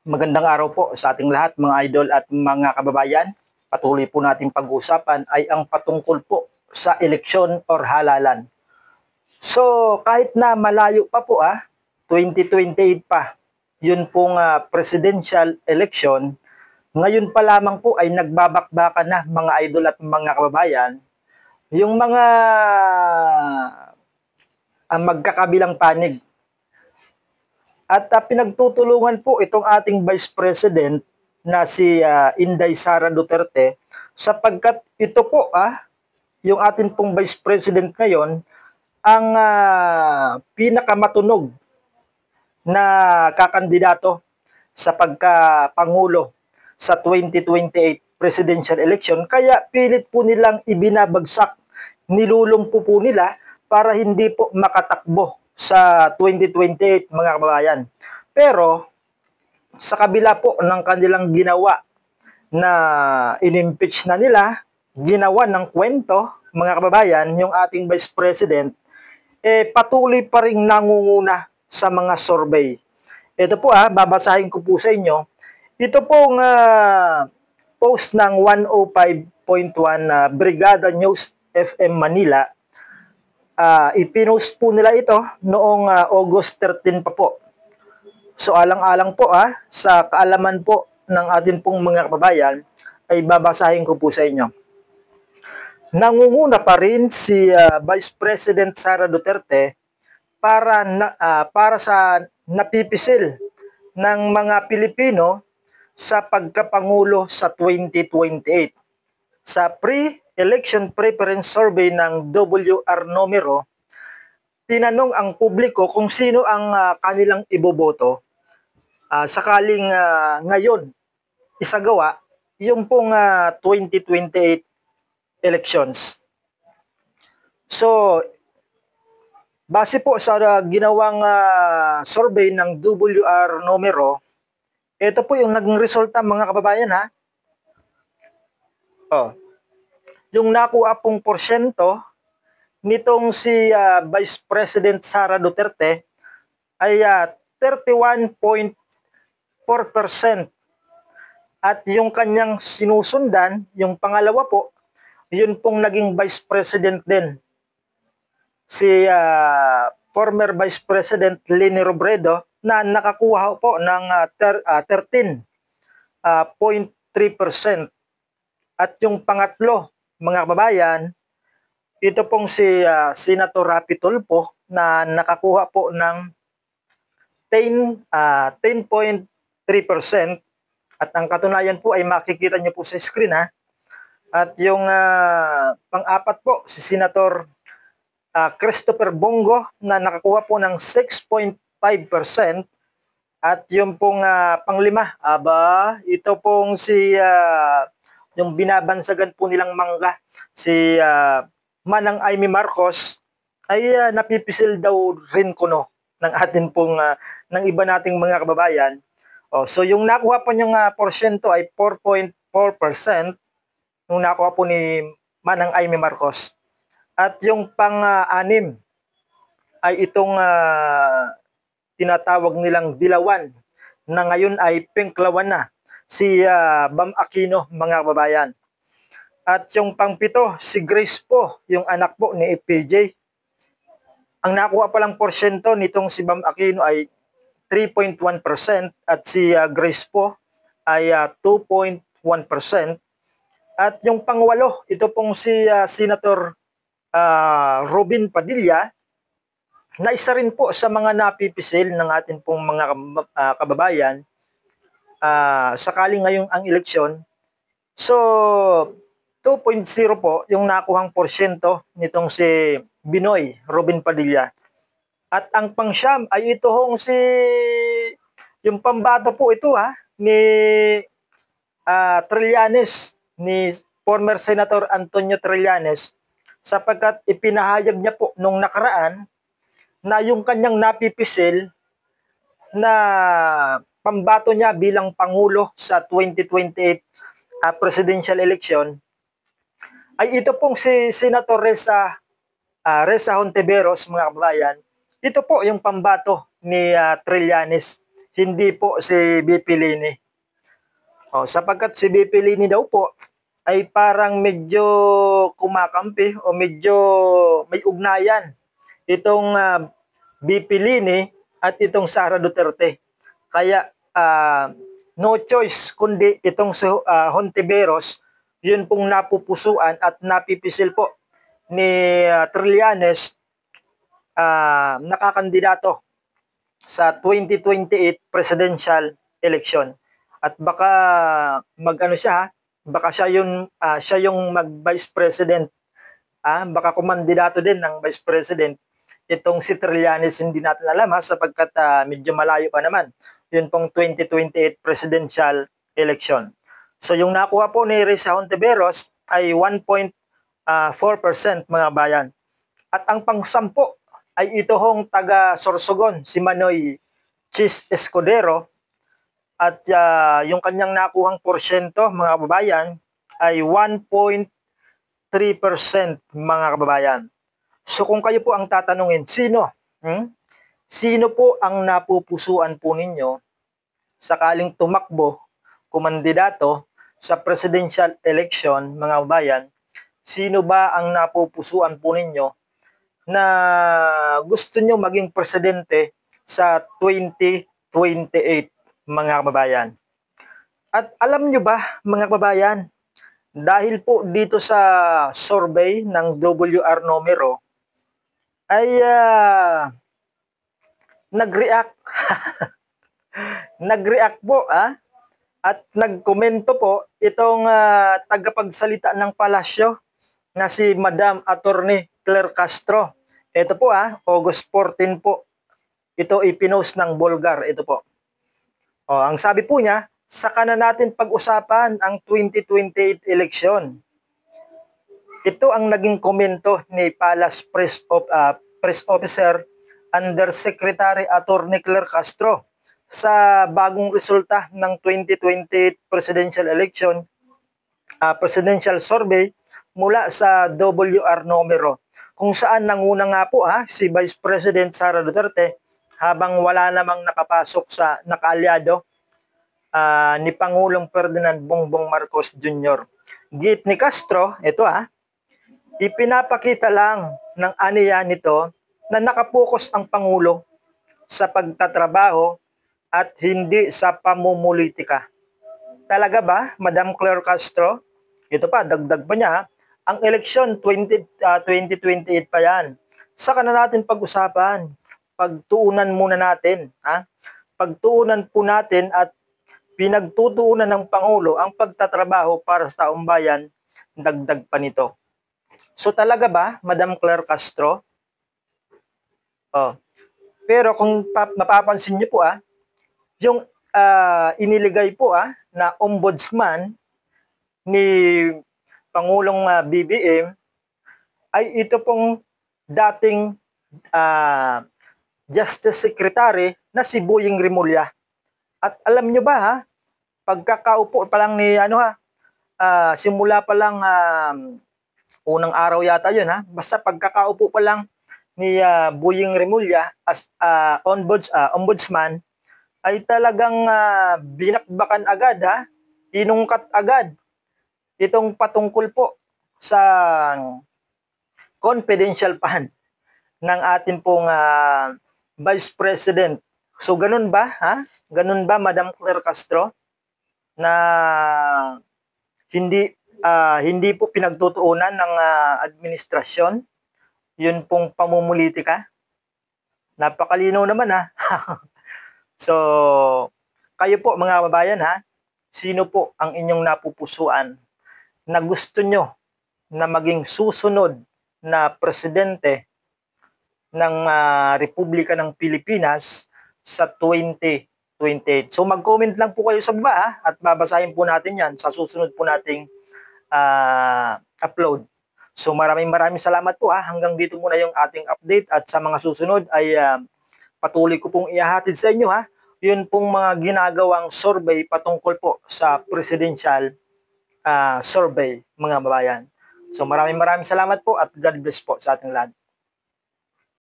Magandang araw po sa ating lahat mga idol at mga kababayan. Patuloy po nating pag-uusapan ay ang patungkol po sa eleksyon or halalan. So kahit na malayo pa po 2028 pa, yun pong presidential election, ngayon pa lamang po ay nagbabakbakan na mga idol at mga kababayan, yung mga magkakabilang panig. At pinagtutulungan po itong ating Vice President na si Inday Sara Duterte sapagkat ito po yung ating pong Vice President ngayon ang pinakamatunog na kakandidato sa pagka-pangulo sa 2028 presidential election. Kaya pilit po nilang ibinabagsak, nilulumpo po nila para hindi po makatakbo sa 2028 mga kababayan. Pero sa kabila po ng kanilang ginawa na inimpeach na nila, ginawa ng kwento mga kababayan, yung ating Vice President, patuloy pa rin nangunguna sa mga survey. Ito po babasahin ko po sa inyo. Ito pong post ng 105.1 Brigada News FM Manila. Ipinost po nila ito noong August 13 pa po. So alang-alang po sa kaalaman po ng atin pong mga kababayan ay babasahin ko po sa inyo. Nangunguna pa rin si Vice President Sara Duterte para sa napipisil ng mga Pilipino sa pagkapangulo sa 2028. Sa pre-election preference survey ng WR Numero, tinanong ang publiko kung sino ang kanilang iboboto sakaling ngayon isagawa yung pong 2028 elections. So, base po sa ginawang survey ng WR Numero, ito po yung naging resulta mga kababayan yung nakuha pong porsyento nitong si Vice President Sara Duterte ay 31.4%. At yung kanyang sinusundan, yung pangalawa po, yun pong naging Vice President din. Si former Vice President Leni Robredo na nakakuha po ng 13.3%. At yung pangatlo, mga kababayan, ito pong si Senator Rapi Tulfo na nakakuha po ng 10.3%. At ang katunayan po ay makikita niyo po sa screen At yung pang-apat po, si Senator Christopher Bongo na nakakuha po ng 6.5%. At yung pong panglima, ito pong si yung binabansagan po nilang mangga, si Manang Amy Marcos ay napipisil daw rin kuno ng atin pong ng iba nating mga kababayan. So yung nakuha po niyang porsyento ay 4.4% nung nakuha po ni Manang Amy Marcos. At yung pang-anim ay itong tinatawag nilang dilawan na ngayon ay pinklawan na, si Bam Aquino mga kababayan. At yung pang-pito, si Grace po, yung anak po ni FPJ. Ang nakuha pa lang porsyento nitong si Bam Aquino ay 3.1% at si Grace po ay 2.1%. At yung pangwalo, ito pong si Senator Robin Padilla, na isa rin po sa mga napipisil ng atin pong mga kababayan sakaling ngayong ang eleksyon. So, 2.0 po yung nakuhang porsyento nitong si Binoy Robin Padilla. At ang pangsyam ay ito yung pambato po ito ni Trillanes, ni former Senator Antonio Trillanes, sapagkat ipinahayag niya po nung nakaraan na yung kanyang napipisil na pambato niya bilang Pangulo sa 2028 presidential election ay ito pong si Senator Reza Hontiveros mga kababayan. Ito po yung pambato ni Trillanes. hindi po si BP Lini. Sapagkat si BP Lini daw po ay parang medyo kumakampi o medyo may ugnayan itong BP Lini at itong Sara Duterte. Kaya no choice kundi itong Hontiveros, yun pong napupusuan at napipisil po ni Trillanes nakakandidato sa 2028 presidential election. At baka magano siya, baka siya yung mag-vice president. Baka kumandidato din ng vice president. Itong si Trillanes hindi natin alam sapagkat medyo malayo pa naman. Yun pong 2028 presidential election. So yung nakuha po ni Risa Hontiveros ay 1.4% mga bayan. At ang pang-10 ay ito hong taga Sorsogon, si Manoy Chis Escudero. At yung kanyang nakuhang porsyento mga kababayan ay 1.3% mga kababayan. So kung kayo po ang tatanungin, sino po ang napupusuan po ninyo sakaling tumakbo, kumandidato sa presidential election mga kababayan, sino ba ang napupusuan po ninyo na gusto nyo maging presidente sa 2028 mga kababayan? At alam nyo ba mga kababayan, dahil po dito sa survey ng WR Numero ay nag-react nag-react po at nagkomento po itong tagapagsalita ng palasyo na si Madam Attorney Claire Castro. Ito po August 14 po. Ito ipinost ng Bulgar. Ito po. Ang sabi po niya, saka na natin pag-usapan ang 2028 election. Ito ang naging komento ni Palace Press Officer Undersecretary Attorney Claire Castro sa bagong resulta ng 2028 presidential election, presidential survey mula sa WR Numero, kung saan nanguna nga po si Vice President Sara Duterte habang wala namang nakapasok sa nakaalyado ni Pangulong Ferdinand Bongbong Marcos Jr. Git ni Castro, ito ipinapakita lang ng aniya nito na nakapokus ang Pangulo sa pagtatrabaho at hindi sa pamumulitika. Talaga ba, Madam Claire Castro? Ito pa, dagdag pa niya, ang eleksyon 2028 pa yan. Saka na natin pag-usapan. Pagtuunan muna natin. Pagtuunan po natin at pinagtutuunan ng Pangulo ang pagtatrabaho para sa taong bayan, dagdag pa nito. So talaga ba, Madam Claire Castro? Pero kung mapapansin niyo po yung iniligay po na ombudsman ni Pangulong BBM ay ito pong dating Justice Secretary na si Boying Rimulya. At alam nyo ba pagkakaupo pa lang ni simula pa lang unang araw yata yun basta pagkakaupo pa lang ni Boying Rimulya as ombudsman ay talagang binakbakan agad inungkat agad itong patungkol po sa confidential fund ng atin pong Vice President. So ganun ba Ganun ba, Madam Claire Castro, na hindi po pinagtutuunan ng administrasyon yun pong pamumulitika? Napakalinaw naman So kayo po mga kababayan sino po ang inyong napupusuan na gusto nyo na maging susunod na presidente ng Republika ng Pilipinas sa 2028. So mag-comment lang po kayo sa baba at babasahin po natin yan sa susunod po nating upload. So maraming salamat po hanggang dito muna yung ating update at sa mga susunod ay patuloy ko pong ihahatid sa inyo yun pong mga ginagawang survey patungkol po sa presidential survey mga babayan. So maraming salamat po at God bless po sa ating lahat.